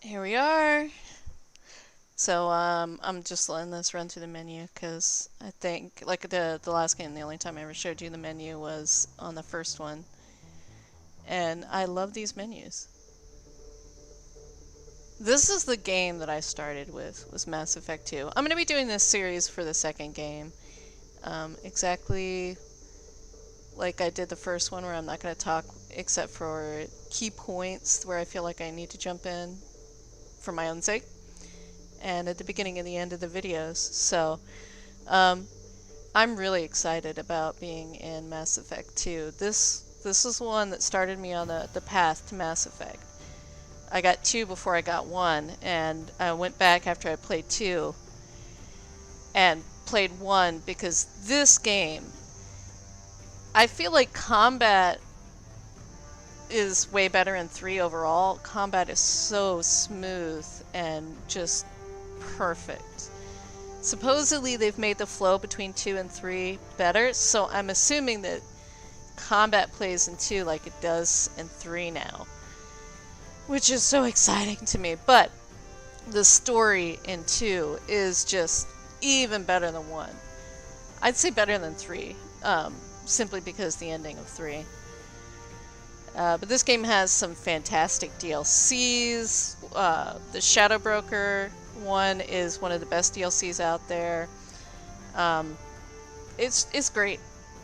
Here we are. So I'm just letting this run through the menu because I think like the last game, the only time I ever showed you the menu was on the first one, and I love these menus. This is the game that I started with, was Mass Effect 2. I'm going to be doing this series for the second game, exactly like I did the first one, where I'm not going to talk except for key points where I feel like I need to jump in for my own sake, and at the beginning and the end of the videos. So um, I'm really excited about being in Mass Effect 2. This is one that started me on the path to Mass Effect. I got 2 before I got 1, and I went back after I played 2 and played 1 because this game, I feel like combat is way better in 3 overall. Combat is so smooth and just perfect. Supposedly they've made the flow between 2 and 3 better, so I'm assuming that combat plays in 2 like it does in 3 now, which is so exciting to me. But the story in 2 is just even better than 1. I'd say better than 3, simply because the ending of 3. But this game has some fantastic DLCs. The Shadow Broker one is one of the best DLCs out there. Um, it's great.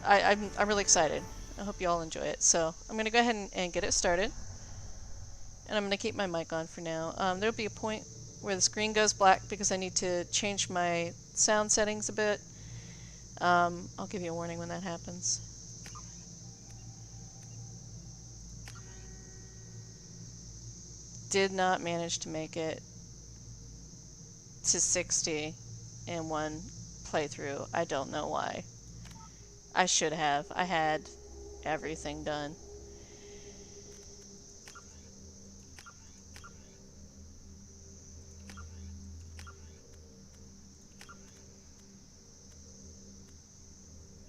I'm really excited. I hope you all enjoy it. So I'm going to go ahead and get it started. And I'm going to keep my mic on for now. There'll be a point where the screen goes black because I need to change my sound settings a bit. I'll give you a warning when that happens. Did not manage to make it to 60 in one playthrough. I don't know why. I should have. I had everything done.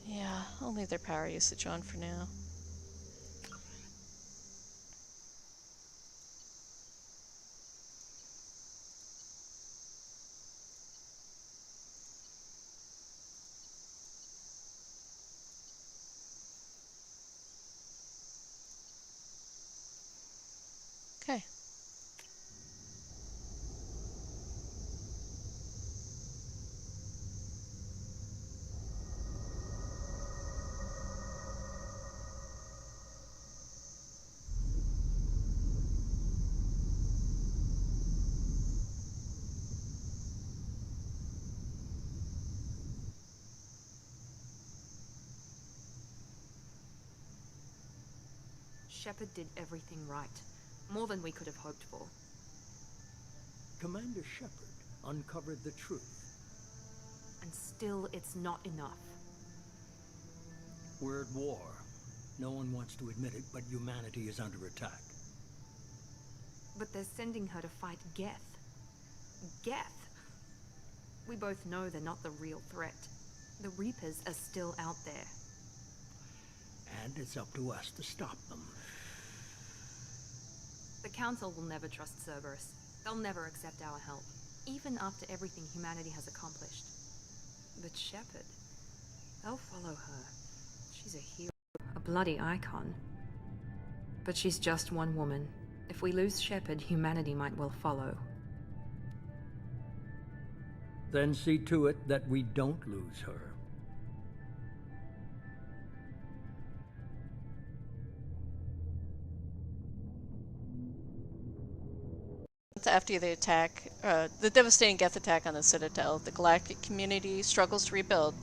Yeah, I'll leave their power usage on for now. Okay. Shepard did everything right. More than we could have hoped for. Commander Shepard uncovered the truth. And still, it's not enough. We're at war. No one wants to admit it, but humanity is under attack. But they're sending her to fight Geth. Geth! We both know they're not the real threat. The Reapers are still out there. And it's up to us to stop them. The Council will never trust Cerberus. They'll never accept our help, even after everything humanity has accomplished. But Shepard, they'll follow her. She's a hero, a bloody icon. But she's just one woman. If we lose Shepard, humanity might well follow. Then see to it that we don't lose her. After the devastating Geth attack on the Citadel, the galactic community struggles to rebuild.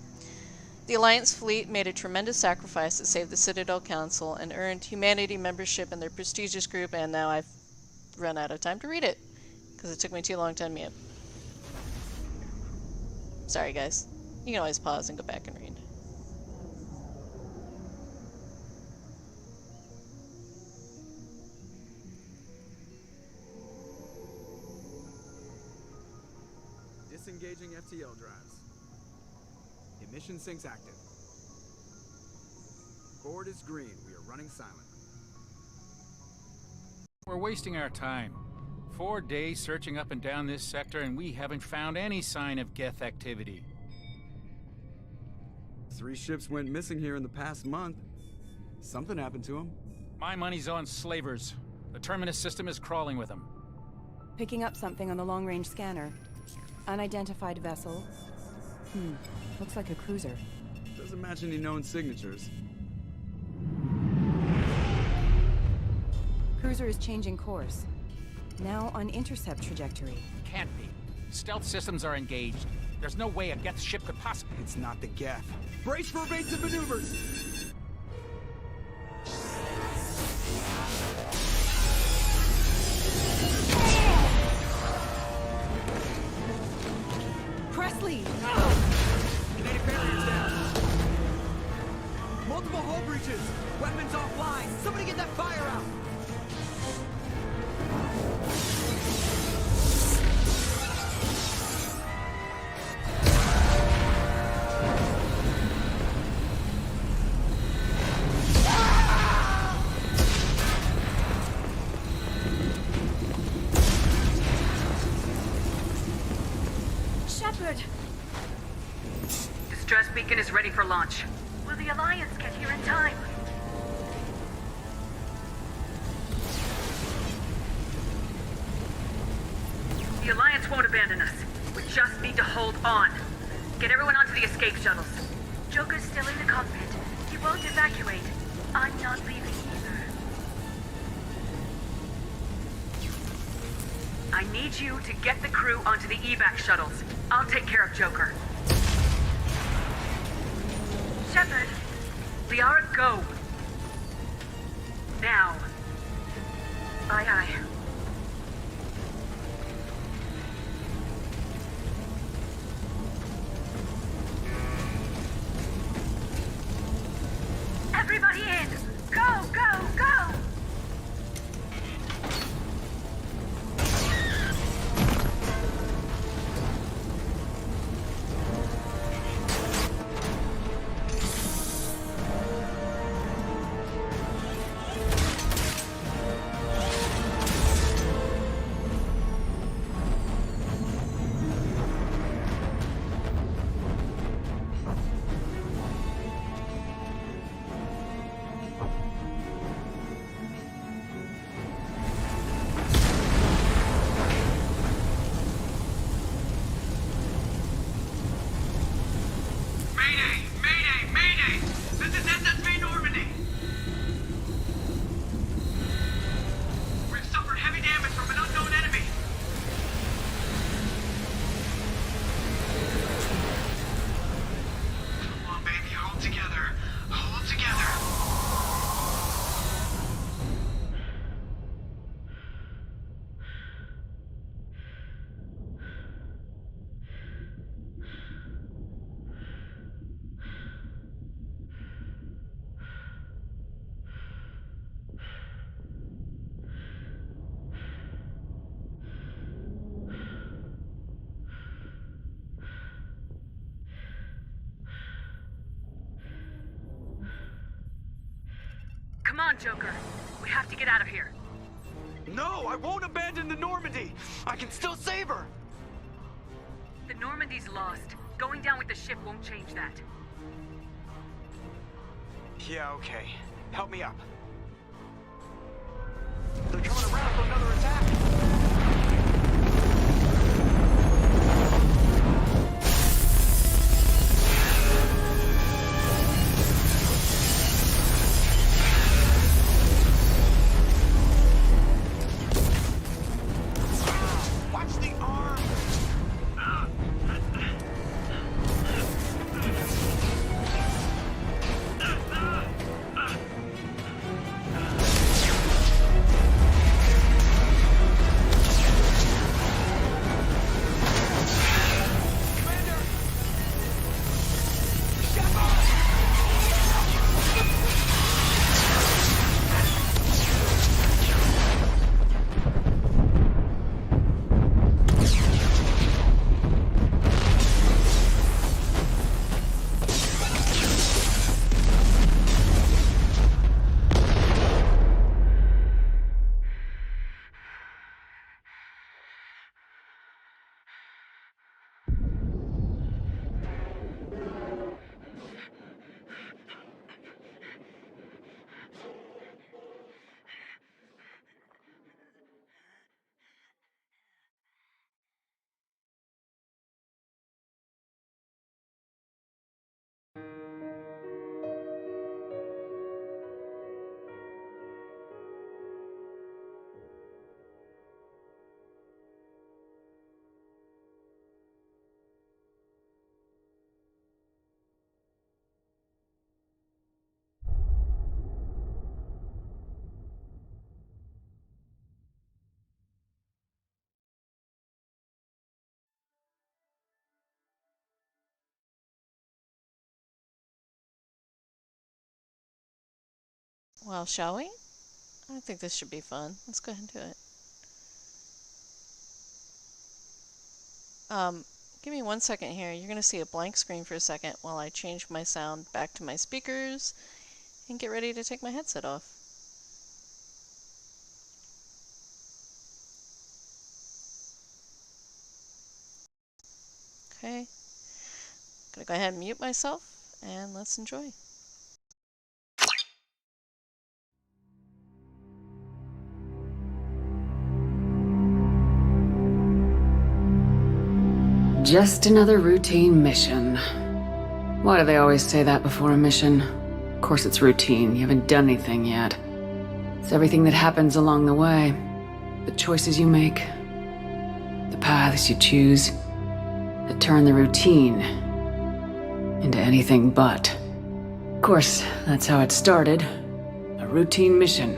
The Alliance fleet made a tremendous sacrifice to save the Citadel Council and earned humanity membership in their prestigious group, and now I've run out of time to read it because it took me too long to unmute. Sorry, guys. You can always pause and go back and read. Disengaging FTL drives. Emission sinks active. Board is green. We are running silent. We're wasting our time. 4 days searching up and down this sector, and we haven't found any sign of Geth activity. 3 ships went missing here in the past month. Something happened to them. My money's on slavers. The Terminus system is crawling with them. Picking up something on the long-range scanner. Unidentified vessel. Looks like a cruiser. Doesn't match any known signatures. Cruiser is changing course. Now on intercept trajectory. Can't be. Stealth systems are engaged. There's no way a Geth ship could possibly... It's not the Geth. Brace for evasive maneuvers! Presley! Kinetic barriers down. Multiple hull breaches. Weapons offline. Somebody get that fire out. Shepard! Distress beacon is ready for launch. Will the Alliance get here in time? The Alliance won't abandon us. We just need to hold on. Get everyone onto the escape shuttles. Joker's still in the cockpit. He won't evacuate. I'm not leaving either. I need you to get the crew onto the evac shuttles. I'll take care of Joker. Shepard. Liara, go. Now. Aye, aye. Everybody in! Go, go, go! Come on, Joker. We have to get out of here. No, I won't abandon the Normandy! I can still save her! The Normandy's lost. Going down with the ship won't change that. Yeah, okay. Help me up. They're coming around for another attack! Watch the arm! Well, shall we? I think this should be fun. Let's go ahead and do it. Give me 1 second here. You're going to see a blank screen for a second while I change my sound back to my speakers and get ready to take my headset off. Okay. I'm going to go ahead and mute myself and let's enjoy. Just another routine mission. Why do they always say that before a mission? Of course it's routine, you haven't done anything yet. It's everything that happens along the way. The choices you make, the paths you choose, that turn the routine into anything but. Of course, that's how it started. A routine mission,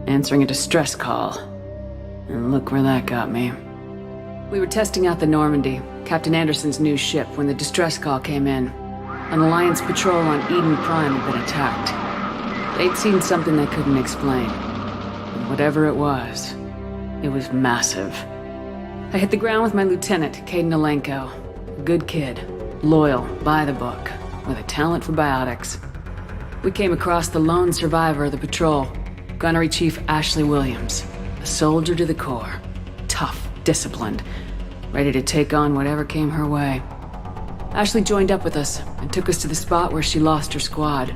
answering a distress call. And look where that got me. We were testing out the Normandy, Captain Anderson's new ship, when the distress call came in. An Alliance patrol on Eden Prime had been attacked. They'd seen something they couldn't explain. And whatever it was massive. I hit the ground with my lieutenant, Caden Alenko. A good kid, loyal, by the book, with a talent for biotics. We came across the lone survivor of the patrol, Gunnery Chief Ashley Williams, a soldier to the core, tough, disciplined, ready to take on whatever came her way. Ashley joined up with us and took us to the spot where she lost her squad.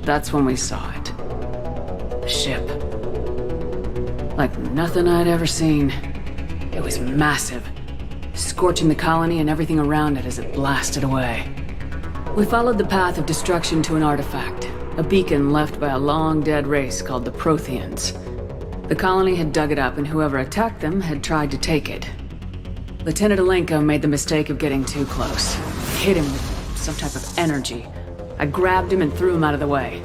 That's when we saw it. The ship. Like nothing I'd ever seen. It was massive, scorching the colony and everything around it as it blasted away. We followed the path of destruction to an artifact, a beacon left by a long-dead race called the Protheans. The colony had dug it up, and whoever attacked them had tried to take it. Lieutenant Alenko made the mistake of getting too close. Hit him with some type of energy. I grabbed him and threw him out of the way.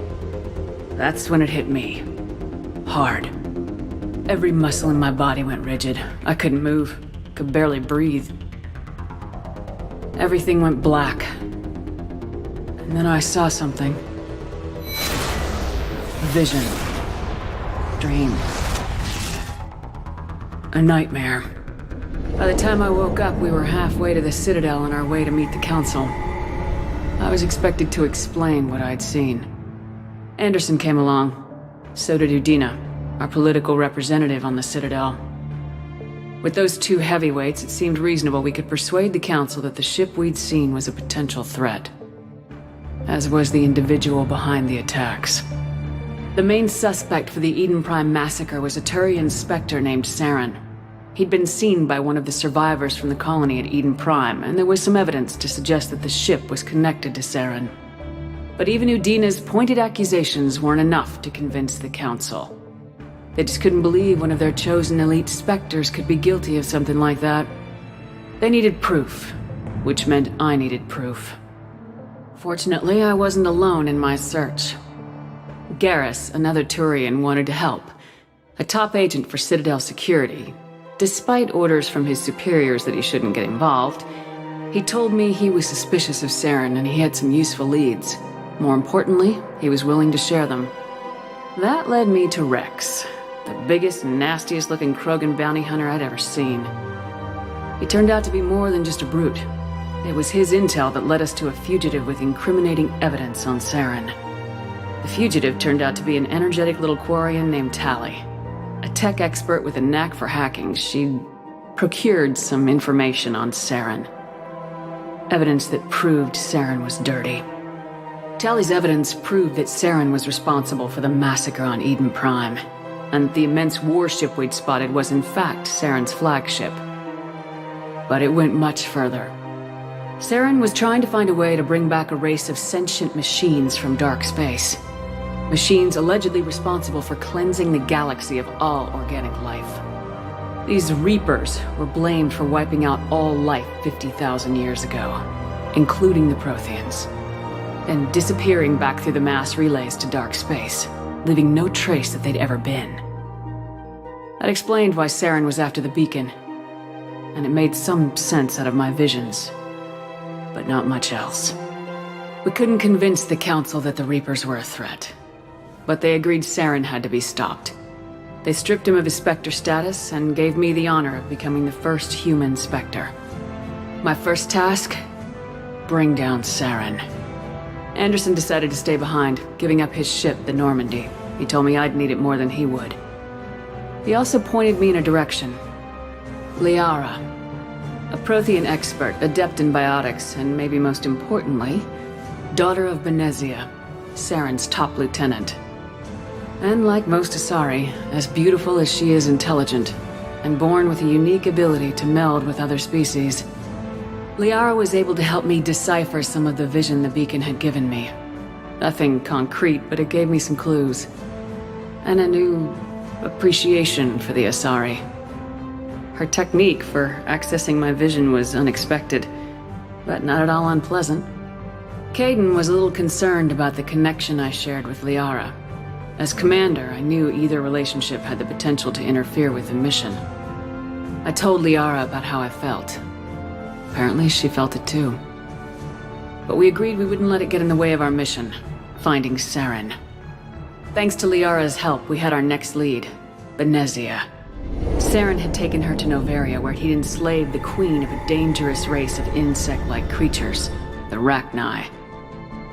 That's when it hit me. Hard. Every muscle in my body went rigid. I couldn't move. Could barely breathe. Everything went black. And then I saw something. Vision. Dream. A nightmare. By the time I woke up, we were halfway to the Citadel on our way to meet the Council. I was expected to explain what I'd seen. Anderson came along. So did Udina, our political representative on the Citadel. With those two heavyweights, it seemed reasonable we could persuade the Council that the ship we'd seen was a potential threat. As was the individual behind the attacks. The main suspect for the Eden Prime massacre was a Turian Spectre named Saren. He'd been seen by one of the survivors from the colony at Eden Prime, and there was some evidence to suggest that the ship was connected to Saren. But even Udina's pointed accusations weren't enough to convince the Council. They just couldn't believe one of their chosen elite Spectres could be guilty of something like that. They needed proof, which meant I needed proof. Fortunately, I wasn't alone in my search. Garrus, another Turian, wanted to help. A top agent for Citadel security. Despite orders from his superiors that he shouldn't get involved, he told me he was suspicious of Saren and he had some useful leads. More importantly, he was willing to share them. That led me to Rex, the biggest, nastiest looking Krogan bounty hunter I'd ever seen. He turned out to be more than just a brute. It was his intel that led us to a fugitive with incriminating evidence on Saren. The fugitive turned out to be an energetic little Quarian named Tally. A tech expert with a knack for hacking, she'd procured some information on Saren. Evidence that proved Saren was dirty. Tally's evidence proved that Saren was responsible for the massacre on Eden Prime, and the immense warship we'd spotted was in fact Saren's flagship. But it went much further. Saren was trying to find a way to bring back a race of sentient machines from dark space. Machines allegedly responsible for cleansing the galaxy of all organic life. These Reapers were blamed for wiping out all life 50,000 years ago, including the Protheans, and disappearing back through the mass relays to dark space, leaving no trace that they'd ever been. That explained why Saren was after the beacon, and it made some sense out of my visions, but not much else. We couldn't convince the Council that the Reapers were a threat. but they agreed Saren had to be stopped. They stripped him of his Spectre status and gave me the honor of becoming the first human Spectre. My first task? Bring down Saren. Anderson decided to stay behind, giving up his ship, the Normandy. He told me I'd need it more than he would. He also pointed me in a direction. Liara. A Prothean expert, adept in biotics, and maybe most importantly, daughter of Benezia, Saren's top lieutenant. And like most Asari, as beautiful as she is intelligent, and born with a unique ability to meld with other species, Liara was able to help me decipher some of the vision the beacon had given me. Nothing concrete, but it gave me some clues. And a new appreciation for the Asari. Her technique for accessing my vision was unexpected, but not at all unpleasant. Kaidan was a little concerned about the connection I shared with Liara. As commander, I knew either relationship had the potential to interfere with the mission. I told Liara about how I felt. Apparently, she felt it too. But we agreed we wouldn't let it get in the way of our mission, finding Saren. Thanks to Liara's help, we had our next lead, Benezia. Saren had taken her to Noveria, where he'd enslaved the queen of a dangerous race of insect-like creatures, the Rachni.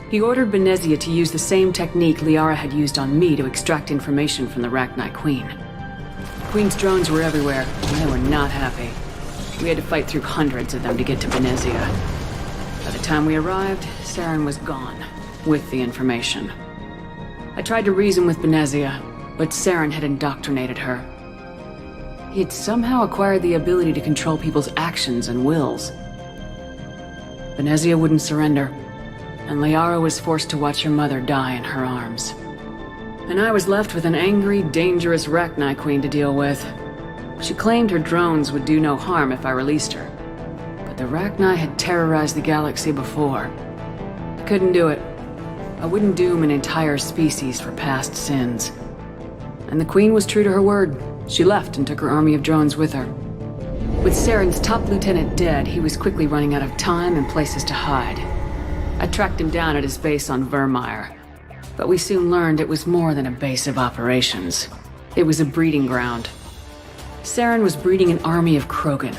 He ordered Benezia to use the same technique Liara had used on me to extract information from the Rachni queen. The queen's drones were everywhere, and they were not happy. We had to fight through hundreds of them to get to Benezia. By the time we arrived, Saren was gone, with the information. I tried to reason with Benezia, but Saren had indoctrinated her. He had somehow acquired the ability to control people's actions and wills. Benezia wouldn't surrender, and Liara was forced to watch her mother die in her arms. And I was left with an angry, dangerous Rachni queen to deal with. She claimed her drones would do no harm if I released her. But the Rachni had terrorized the galaxy before. I couldn't do it. I wouldn't doom an entire species for past sins. And the Queen was true to her word. She left and took her army of drones with her. With Saren's top lieutenant dead, he was quickly running out of time and places to hide. I tracked him down at his base on Vermeer. But we soon learned it was more than a base of operations. It was a breeding ground. Saren was breeding an army of Krogan.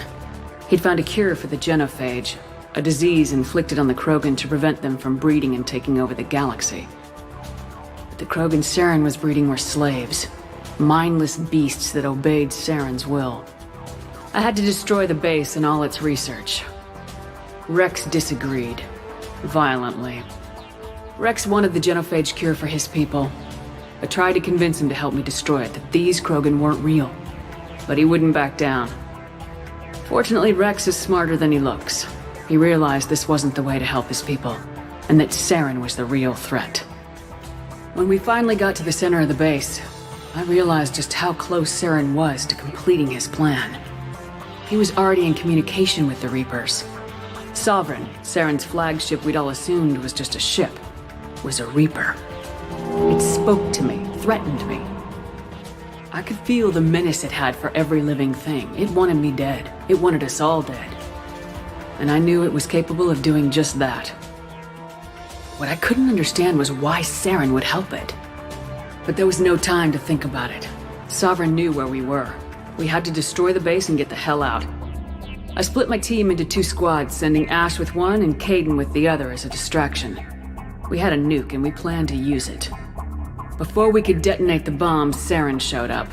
He'd found a cure for the genophage, a disease inflicted on the Krogan to prevent them from breeding and taking over the galaxy. But the Krogan Saren was breeding were slaves, mindless beasts that obeyed Saren's will. I had to destroy the base and all its research. Rex disagreed, violently. Rex wanted the genophage cure for his people. I tried to convince him to help me destroy it, that these Krogan weren't real. But he wouldn't back down. Fortunately, Rex is smarter than he looks. He realized this wasn't the way to help his people, and that Saren was the real threat. When we finally got to the center of the base, I realized just how close Saren was to completing his plan. He was already in communication with the Reapers. Sovereign, Saren's flagship we'd all assumed was just a ship, was a Reaper. It spoke to me, threatened me. I could feel the menace it had for every living thing. It wanted me dead. It wanted us all dead. And I knew it was capable of doing just that. What I couldn't understand was why Saren would help it. But there was no time to think about it. Sovereign knew where we were. We had to destroy the base and get the hell out. I split my team into 2 squads, sending Ash with one and Kaidan with the other as a distraction. We had a nuke and we planned to use it. Before we could detonate the bomb, Saren showed up.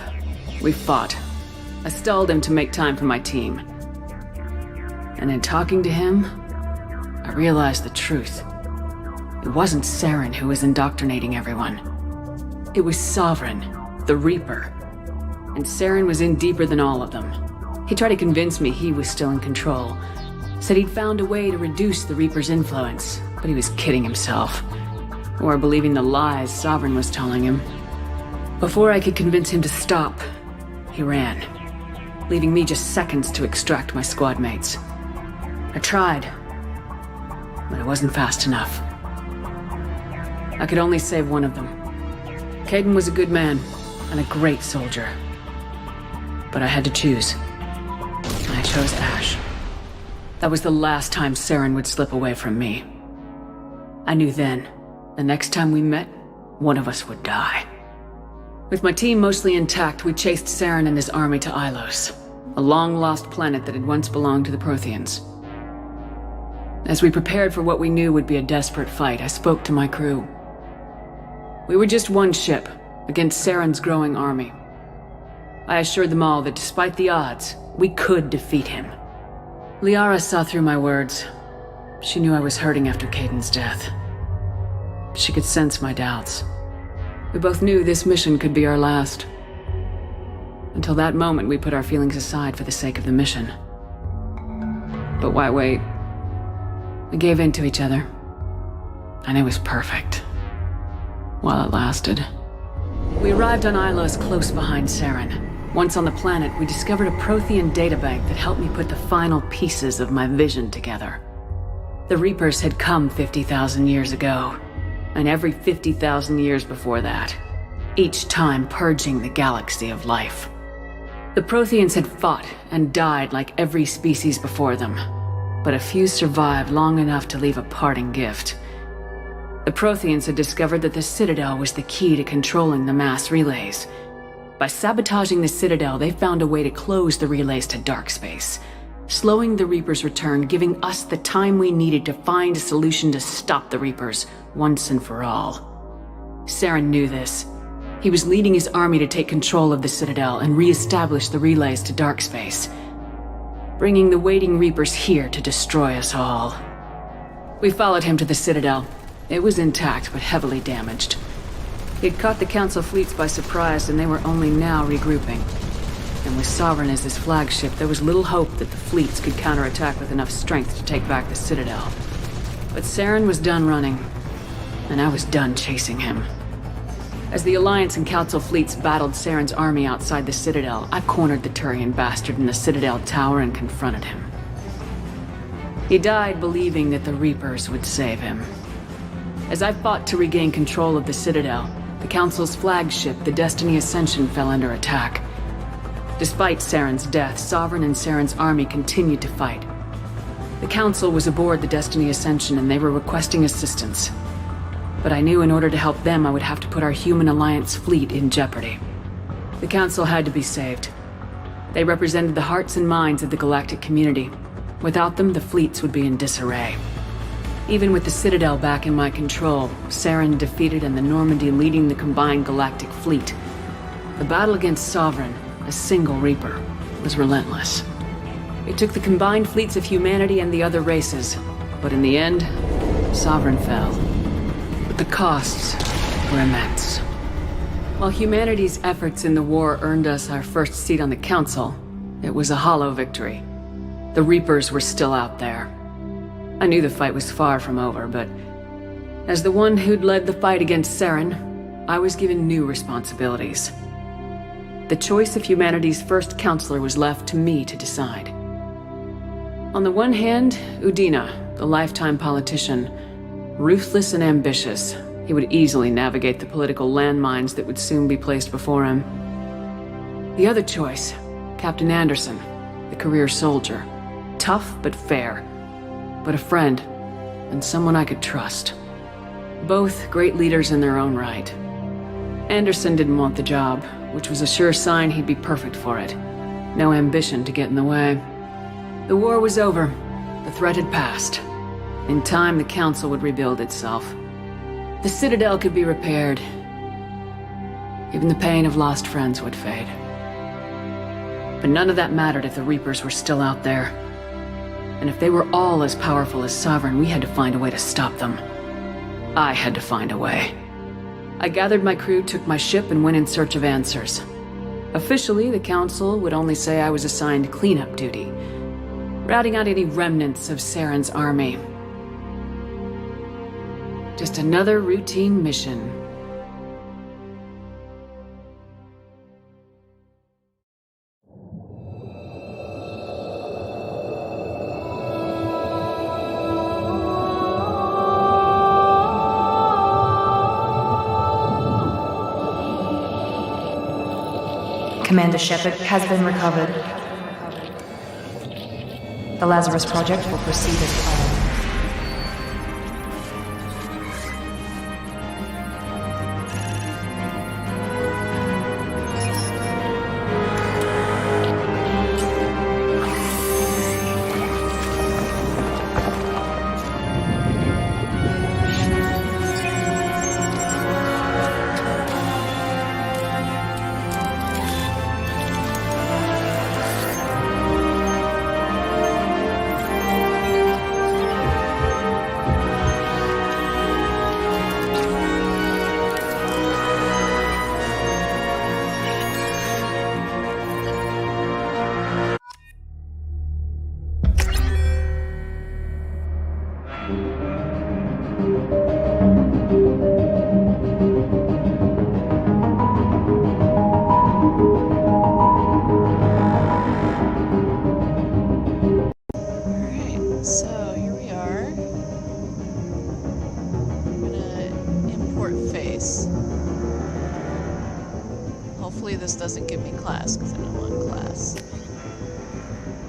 We fought. I stalled him to make time for my team. And in talking to him, I realized the truth. It wasn't Saren who was indoctrinating everyone. It was Sovereign, the Reaper. And Saren was in deeper than all of them. He tried to convince me he was still in control. Said he'd found a way to reduce the Reaper's influence, but he was kidding himself. Or believing the lies Sovereign was telling him. Before I could convince him to stop, he ran, leaving me just seconds to extract my squad mates. I tried, but it wasn't fast enough. I could only save one of them. Kaidan was a good man and a great soldier. But I had to choose. And I chose Ash. That was the last time Saren would slip away from me. I knew then, the next time we met, one of us would die. With my team mostly intact, we chased Saren and his army to Ilos, a long-lost planet that had once belonged to the Protheans. As we prepared for what we knew would be a desperate fight, I spoke to my crew. We were just one ship, against Saren's growing army. I assured them all that despite the odds, we could defeat him. Liara saw through my words. She knew I was hurting after Caden's death. She could sense my doubts. We both knew this mission could be our last. Until that moment, we put our feelings aside for the sake of the mission. But why wait? We gave in to each other. And it was perfect. While it lasted. We arrived on Ilos close behind Saren. Once on the planet, we discovered a Prothean databank that helped me put the final pieces of my vision together. The Reapers had come 50,000 years ago, and every 50,000 years before that, each time purging the galaxy of life. The Protheans had fought and died like every species before them, but a few survived long enough to leave a parting gift. The Protheans had discovered that the Citadel was the key to controlling the mass relays. By sabotaging the Citadel, they found a way to close the relays to dark space, slowing the Reapers' return, giving us the time we needed to find a solution to stop the Reapers once and for all. Saren knew this. He was leading his army to take control of the Citadel and re-establish the relays to dark space, bringing the waiting Reapers here to destroy us all. We followed him to the Citadel. It was intact, but heavily damaged. He'd caught the Council fleets by surprise, and they were only now regrouping. And with Sovereign as his flagship, there was little hope that the fleets could counterattack with enough strength to take back the Citadel. But Saren was done running, and I was done chasing him. As the Alliance and Council fleets battled Saren's army outside the Citadel, I cornered the Turian bastard in the Citadel tower and confronted him. He died believing that the Reapers would save him. As I fought to regain control of the Citadel, the Council's flagship, the Destiny Ascension, fell under attack. Despite Saren's death, Sovereign and Saren's army continued to fight. The Council was aboard the Destiny Ascension and they were requesting assistance. But I knew in order to help them, I would have to put our human Alliance fleet in jeopardy. The Council had to be saved. They represented the hearts and minds of the galactic community. Without them, the fleets would be in disarray. Even with the Citadel back in my control, Saren defeated and the Normandy leading the combined galactic fleet, the battle against Sovereign, a single Reaper, was relentless. It took the combined fleets of humanity and the other races, but in the end, Sovereign fell. But the costs were immense. While humanity's efforts in the war earned us our first seat on the Council, it was a hollow victory. The Reapers were still out there. I knew the fight was far from over, but as the one who'd led the fight against Saren, I was given new responsibilities. The choice of humanity's first counselor was left to me to decide. On the one hand, Udina, the lifetime politician, ruthless and ambitious, he would easily navigate the political landmines that would soon be placed before him. The other choice, Captain Anderson, the career soldier, tough but fair, but a friend, and someone I could trust. Both great leaders in their own right. Anderson didn't want the job, which was a sure sign he'd be perfect for it. No ambition to get in the way. The war was over. The threat had passed. In time, the Council would rebuild itself. The Citadel could be repaired. Even the pain of lost friends would fade. But none of that mattered if the Reapers were still out there. And if they were all as powerful as Sovereign, we had to find a way to stop them. I had to find a way. I gathered my crew, took my ship, and went in search of answers. Officially, the Council would only say I was assigned cleanup duty, routing out any remnants of Saren's army. Just another routine mission. Commander Shepard has been recovered. The Lazarus Project will proceed as planned. this.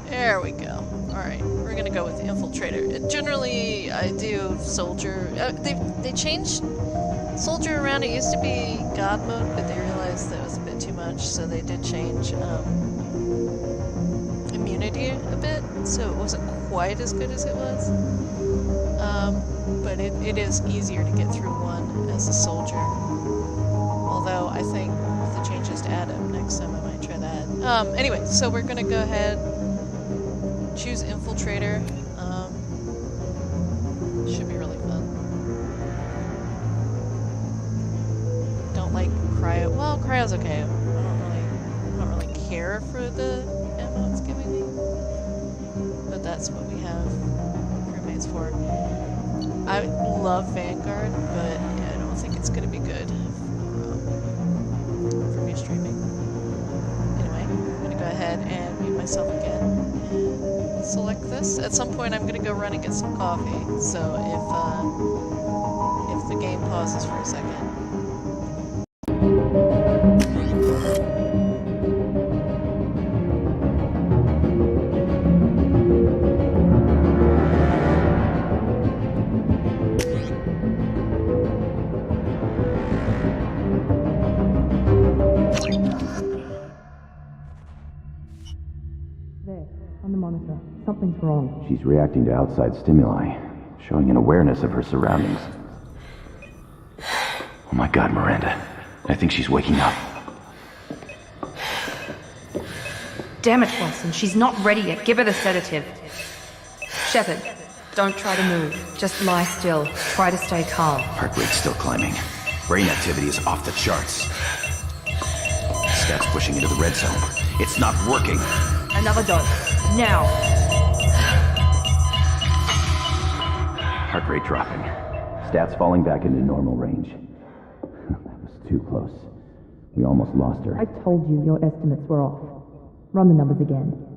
There we go. Alright, we're gonna go with the infiltrator. Generally, I do soldier. They changed soldier around. It used to be god mode, but they realized that was a bit too much, so they did change immunity a bit, so it wasn't quite as good as it was. But it is easier to get through one as a soldier. Although I think with the changes to Adam, next time I might try that. Anyway, so we're gonna go ahead, choose infiltrator. Should be really fun. Don't like cryo. Well, cryo's okay. I don't really care for the ammo it's giving me. But that's what we have crewmates for. I love Vanguard, but yeah, I don't think it's gonna be good for me streaming. Anyway, I'm gonna go ahead and mute myself again and select this. At some point, I'm gonna go run and get some coffee. So if the game pauses for a second. On the monitor. Something's wrong. She's reacting to outside stimuli, showing an awareness of her surroundings. Oh my god, Miranda. I think she's waking up. Damn it, Watson. She's not ready yet. Give her the sedative. Shepard, don't try to move. Just lie still. Try to stay calm. Heart rate's still climbing. Brain activity is off the charts. Stats pushing into the red zone. It's not working. Another dose. Now. Heart rate dropping. Stats falling back into normal range. That was too close. We almost lost her. I told you your estimates were off. Run the numbers again.